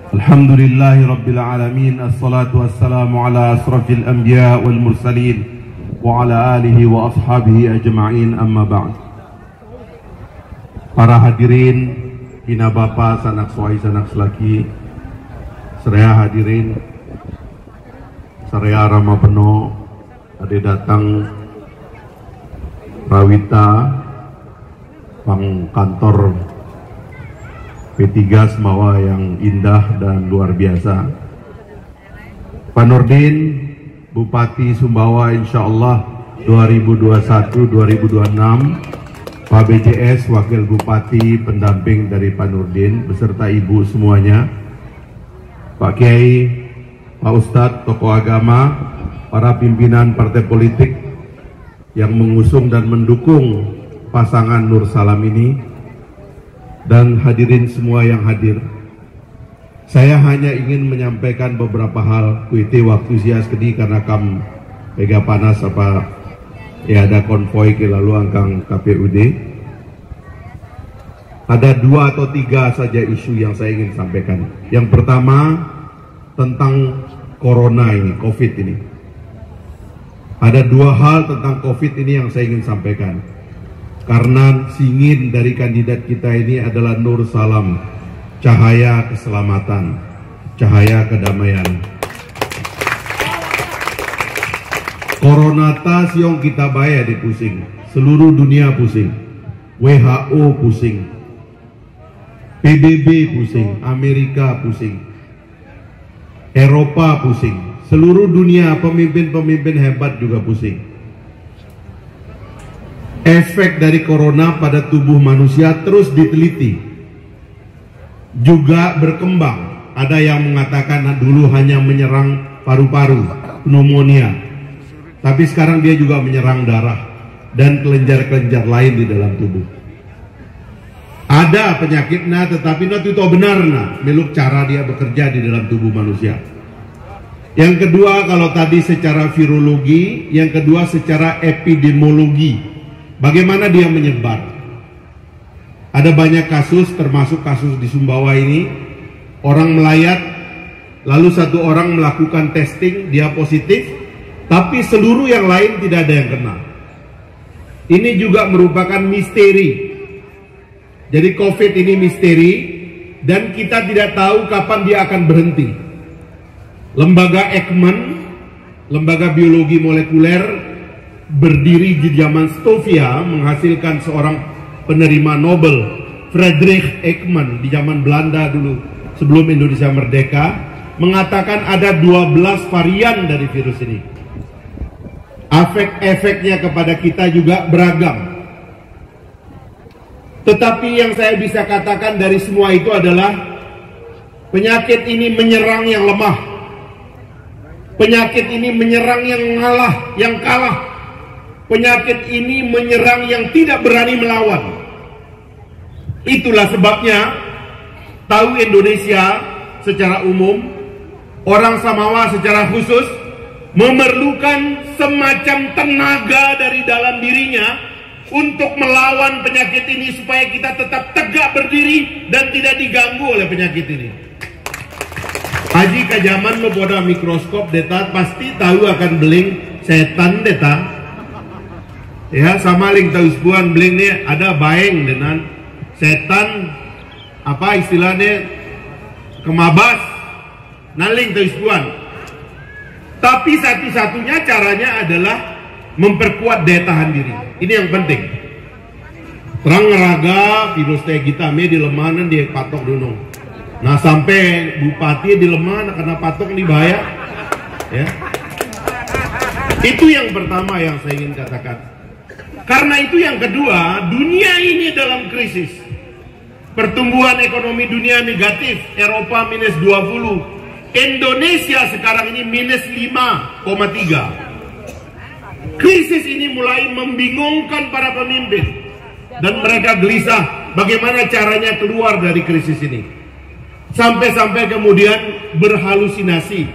Alhamdulillahi Rabbil Alamin. Assalatu wassalamu ala asrafil anbiya wal mursalin wa ala alihi wa ashabihi ajma'in, amma ba'd. Para hadirin, hina bapa, sanak suai, sanak selaki, seraya hadirin, seraya rama penuh, ada datang Rawita pang kantor P3 Semawa yang indah dan luar biasa. Pak Nurdin, Bupati Sumbawa insyaallah 2021-2026, Pak BJS Wakil Bupati pendamping dari Pak Nurdin beserta ibu semuanya, Pak Kiai, Pak Ustadz, tokoh agama, para pimpinan partai politik yang mengusung dan mendukung pasangan Nur Salam ini, dan hadirin semua yang hadir. Saya hanya ingin menyampaikan beberapa hal. Kuiti waktu sia sekedi karena kam pega panas apa ya, ada konvoi ke lalu angkang KPUD. Ada 2 atau 3 saja isu yang saya ingin sampaikan. Yang pertama tentang corona ini, COVID ini. Ada 2 hal tentang COVID ini yang saya ingin sampaikan. Karena singin dari kandidat kita ini adalah Nur Salam, cahaya keselamatan, cahaya kedamaian. Corona tas yang kita bayar di pusing, seluruh dunia pusing, WHO pusing, PBB pusing, Amerika pusing, Eropa pusing, seluruh dunia pemimpin-pemimpin hebat juga pusing. Efek dari corona pada tubuh manusia terus diteliti, juga berkembang. Ada yang mengatakan dulu hanya menyerang paru-paru, pneumonia, tapi sekarang dia juga menyerang darah dan kelenjar-kelenjar lain di dalam tubuh. Ada penyakitnya, tetapi itu benarnya meluk cara dia bekerja di dalam tubuh manusia. Yang kedua, kalau tadi secara virologi, yang kedua secara epidemiologi. Bagaimana dia menyebar? Ada banyak kasus, termasuk kasus di Sumbawa ini. Orang melayat, lalu satu orang melakukan testing, dia positif, tapi seluruh yang lain tidak ada yang kena. Ini juga merupakan misteri. Jadi COVID ini misteri, dan kita tidak tahu kapan dia akan berhenti. Lembaga Ekman, lembaga biologi molekuler, berdiri di zaman Stovia, menghasilkan seorang penerima Nobel, Friedrich Ekman, di zaman Belanda dulu sebelum Indonesia merdeka, mengatakan ada 12 varian dari virus ini. Efek-efeknya kepada kita juga beragam. Tetapi yang saya bisa katakan dari semua itu adalah penyakit ini menyerang yang lemah. Penyakit ini menyerang yang ngalah, yang kalah. Penyakit ini menyerang yang tidak berani melawan. Itulah sebabnya tahu Indonesia secara umum, orang Samawa secara khusus memerlukan semacam tenaga dari dalam dirinya untuk melawan penyakit ini supaya kita tetap tegak berdiri dan tidak diganggu oleh penyakit ini. Haji kajaman lo boda mikroskop deta pasti tahu akan beling setan deta. Ya, sama ling tahu sebuan beling nih ada baeng dengan setan, apa istilahnya, kemabas, naling tahu sebuan. Tapi satu-satunya caranya adalah memperkuat daya tahan diri. Ini yang penting. Terang ngeraga virus teh kita me di lemanan dia patok dunung. Nah sampai bupati di lemanan karena patok di bahaya. Ya. Itu yang pertama yang saya ingin katakan. Karena itu yang kedua, dunia ini dalam krisis. Pertumbuhan ekonomi dunia negatif, Eropa minus 20, Indonesia sekarang ini minus 5,3. Krisis ini mulai membingungkan para pemimpin, dan mereka gelisah bagaimana caranya keluar dari krisis ini. Sampai-sampai kemudian berhalusinasi,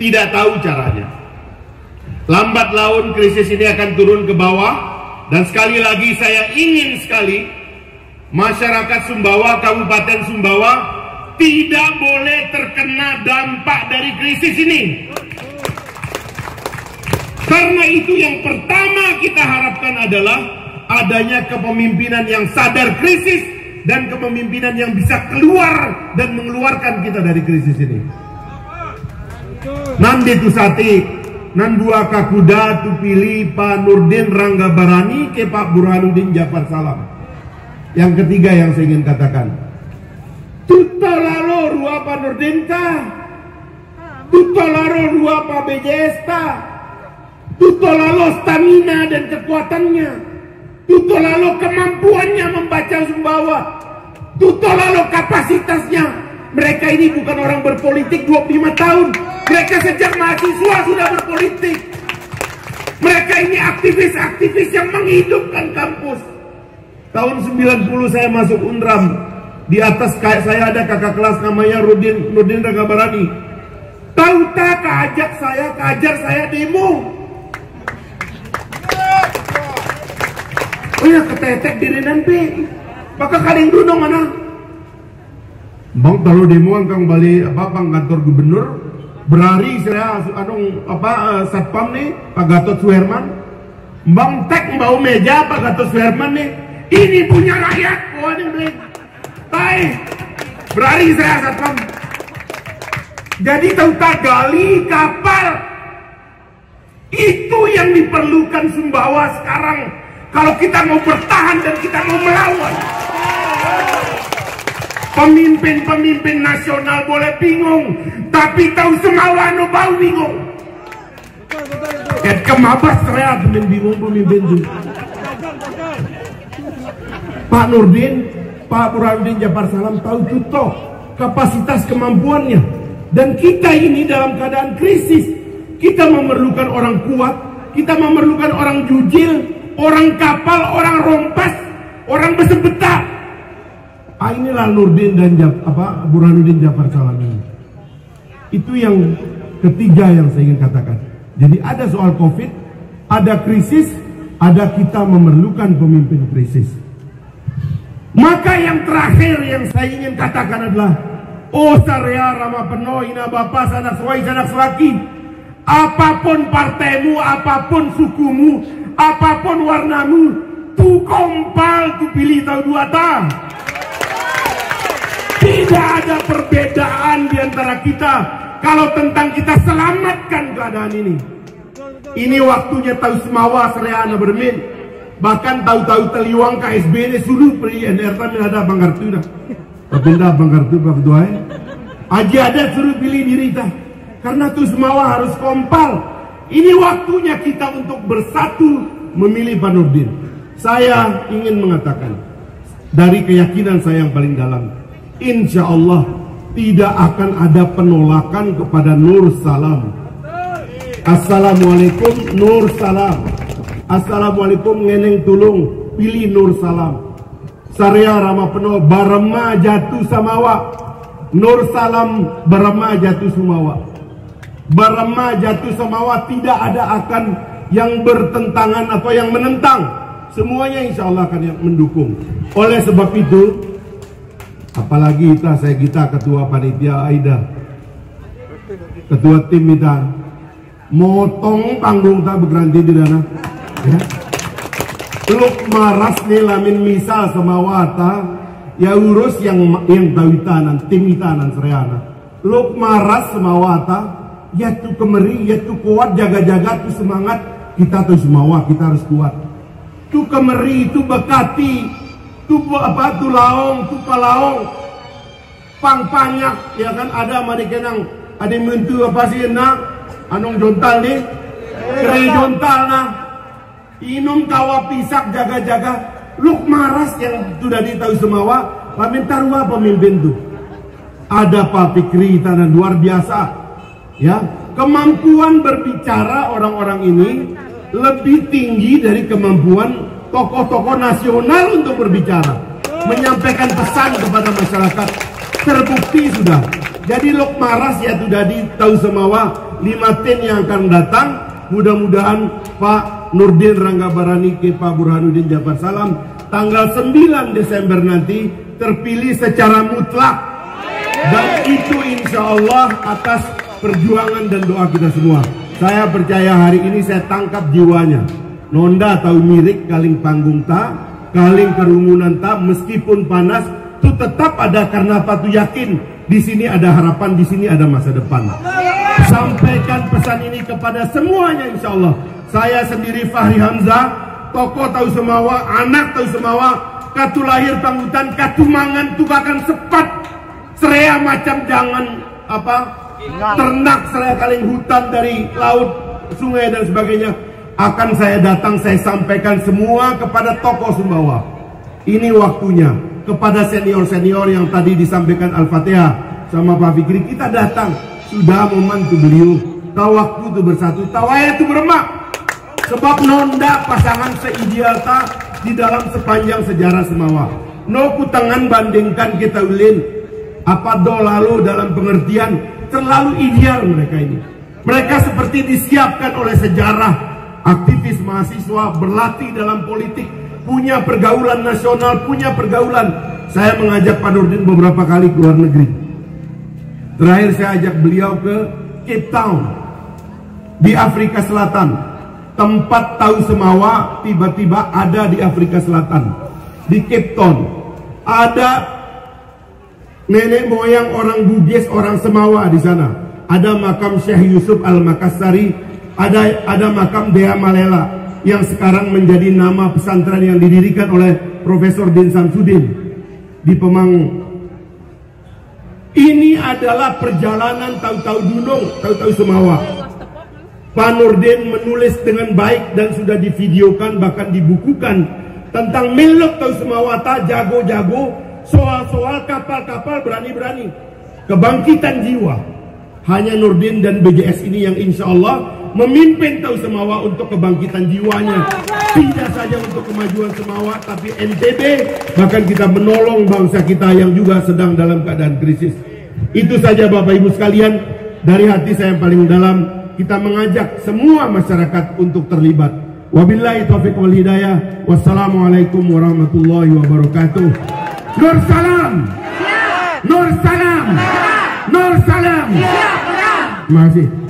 tidak tahu caranya. Lambat laun krisis ini akan turun ke bawah. Dan sekali lagi saya ingin sekali masyarakat Sumbawa, Kabupaten Sumbawa tidak boleh terkena dampak dari krisis ini. Karena itu yang pertama kita harapkan adalah adanya kepemimpinan yang sadar krisis dan kepemimpinan yang bisa keluar dan mengeluarkan kita dari krisis ini. Nanti tu sate, nan dua kakuda tu pilih Pak Nurdin Ranggabarani ke Pak Burhanuddin Djafar Salam. Yang ketiga yang saya ingin katakan, tutolalo rua Pak Nurdin ka, tutolalo rua Pak BJS ka, tutolalo stamina dan kekuatannya, tutolalo kemampuannya membaca Sumbawa, tutolalo kapasitasnya. Mereka ini bukan orang berpolitik 25 tahun. Mereka sejak mahasiswa sudah berpolitik. Mereka ini aktivis-aktivis yang menghidupkan kampus. Tahun 90 saya masuk Unram. Di atas saya ada kakak kelas namanya Nurdin Ranggabarani. Tahu tak keajar saya demo. Oh ya ketetek diri nanti. Maka kalian dulu mana? Bang kalau demo kang balik bang kantor gubernur berari saya satpam nih Pak Gatot Suherman. Bang tek bau meja Pak Gatot Suherman nih. Ini punya rakyat. Wah ini tai. Berari saya satpam. Jadi tahu tak gali kapal. Itu yang diperlukan Sumbawa sekarang. Kalau kita mau bertahan dan kita mau melawan. Pemimpin-pemimpin nasional boleh bingung, tapi tahu Sumbawa no bau bingung. Ket kemabas saya bingung pemimpin itu. Pak Nurdin, Pak Burhanuddin Djafar Salam tahu tuh kapasitas kemampuannya. Dan kita ini dalam keadaan krisis, kita memerlukan orang kuat, kita memerlukan orang jujil, orang kapal, orang rompas, orang besebeta. Inilah Nurdin dan Burhanuddin Djafar Salam ini. Itu yang ketiga yang saya ingin katakan. Jadi ada soal COVID, ada krisis, ada kita memerlukan pemimpin krisis. Maka yang terakhir yang saya ingin katakan adalah Sarya Rama Peno ina Bapak sanak suai sanak selaki. Apapun partaimu, apapun sukumu, apapun warnamu, tu kompal tu pilih tahu dua tahun. Tidak ada perbedaan di antara kita kalau tentang kita selamatkan keadaan ini. Ini waktunya tahu Sumbawa Sereana bermin. Bahkan tahu-tahu teliwang KSB ini suruh peri NRT ada Bangkartu dah. Tapi dah Bangkartu Pak Ketua. Aji ada suruh pilih diri kita. Karena tuh Sumbawa harus kompal. Ini waktunya kita untuk bersatu memilih Pak Nurdin. Saya ingin mengatakan dari keyakinan saya yang paling dalam, insya Allah tidak akan ada penolakan kepada Nur Salam. Assalamualaikum Nur Salam. Assalamualaikum ngeneng tulung pilih Nur Salam. Sarya Rama Peno Barema jatuh Samawa. Nur Salam Barema jatuh Sumawa. Barema jatuh Samawa, tidak ada akan yang bertentangan atau yang menentang. Semuanya insya Allah akan yang mendukung. Oleh sebab itu, apalagi kita ketua panitia Aida, ketua tim kita, motong panggung tak berganti di dana. Ya. Luk maras nih lamin misal sama wata, ya urus yang tawitanan, tim itanan Sereana. Luk maras sama wata, ya tu kemeri, ya tu kuat, jaga-jaga tu semangat, kita tuh semawa, kita harus kuat. Tu kemeri, tu bekati, tu apa, tu laong, tu palaong. Pang-panyak, ya kan ada marikenang, ada mentu apa sih nak, anong jontal nih, kere jontal nah, inum kawa pisak jaga-jaga, luk maras yang sudah ditahu Sumbawa, lamin tarwa pemimpin tuh, ada Pak Fikri tanah luar biasa, ya kemampuan berbicara orang-orang ini lebih tinggi dari kemampuan tokoh-tokoh nasional untuk berbicara, menyampaikan pesan kepada masyarakat. Terbukti sudah. Jadi Lok Maras ya sudah ditahu Sumbawa 5 tahun yang akan datang. Mudah-mudahan Pak Nurdin Ranggabarani ke Pak Burhanuddin Djafar Salam tanggal 9 Desember nanti terpilih secara mutlak. Dan itu insya Allah atas perjuangan dan doa kita semua. Saya percaya hari ini saya tangkap jiwanya. Nonda tahu mirik kaling panggung tak, kaling kerumunan tak, meskipun panas itu tetap ada, karena apa tuh yakin di sini ada harapan, di sini ada masa depan. Sampaikan pesan ini kepada semuanya insya Allah. Saya sendiri Fahri Hamzah, tokoh tahu semawa, anak tahu semawa, katu lahir panggutan, katu mangan tukakan sepat, serea macam jangan apa ternak, serea kaling hutan dari laut, sungai dan sebagainya. Akan saya datang, saya sampaikan semua kepada tokoh Sumbawa. Ini waktunya. Kepada senior-senior yang tadi disampaikan Al-Fatihah sama Pak Fikri, kita datang. Sudah membantu beliau. Tahu waktu itu bersatu, tahu ayat itu beremak. Sebab nonda pasangan seideal tak di dalam sepanjang sejarah Semawa. No kutangan bandingkan kita ulin. Apa do lalu dalam pengertian terlalu ideal mereka ini. Mereka seperti disiapkan oleh sejarah. Aktivis mahasiswa, berlatih dalam politik, punya pergaulan nasional, punya pergaulan. Saya mengajak Pak Nurdin beberapa kali ke luar negeri. Terakhir saya ajak beliau ke Cape Town di Afrika Selatan. Tempat tahu Semawa tiba-tiba ada di Afrika Selatan, di Cape Town. Ada nenek moyang orang Bugis, orang Semawa di sana. Ada makam Syekh Yusuf Al-Makassari, ada makam Dea Malela yang sekarang menjadi nama pesantren yang didirikan oleh Profesor Din Samsudin di Pemangu. Ini adalah perjalanan tahu-tahu Dunung, tahu-tahu Semawa. Pak Nurdin menulis dengan baik dan sudah divideokan, bahkan dibukukan tentang melok tahu Semawata, jago-jago, soal-soal kapal-kapal berani-berani, kebangkitan jiwa. Hanya Nurdin dan BJS ini yang insya Allah memimpin tahu Semawa untuk kebangkitan jiwanya. Tidak saja untuk kemajuan Semawa, tapi NTB, bahkan kita menolong bangsa kita yang juga sedang dalam keadaan krisis. Itu saja Bapak Ibu sekalian, dari hati saya yang paling dalam. Kita mengajak semua masyarakat untuk terlibat. Wabillahi taufiq wal hidayah. Wassalamualaikum warahmatullahi wabarakatuh. Nur salam. Nur salam. Nur salam. Terima kasih.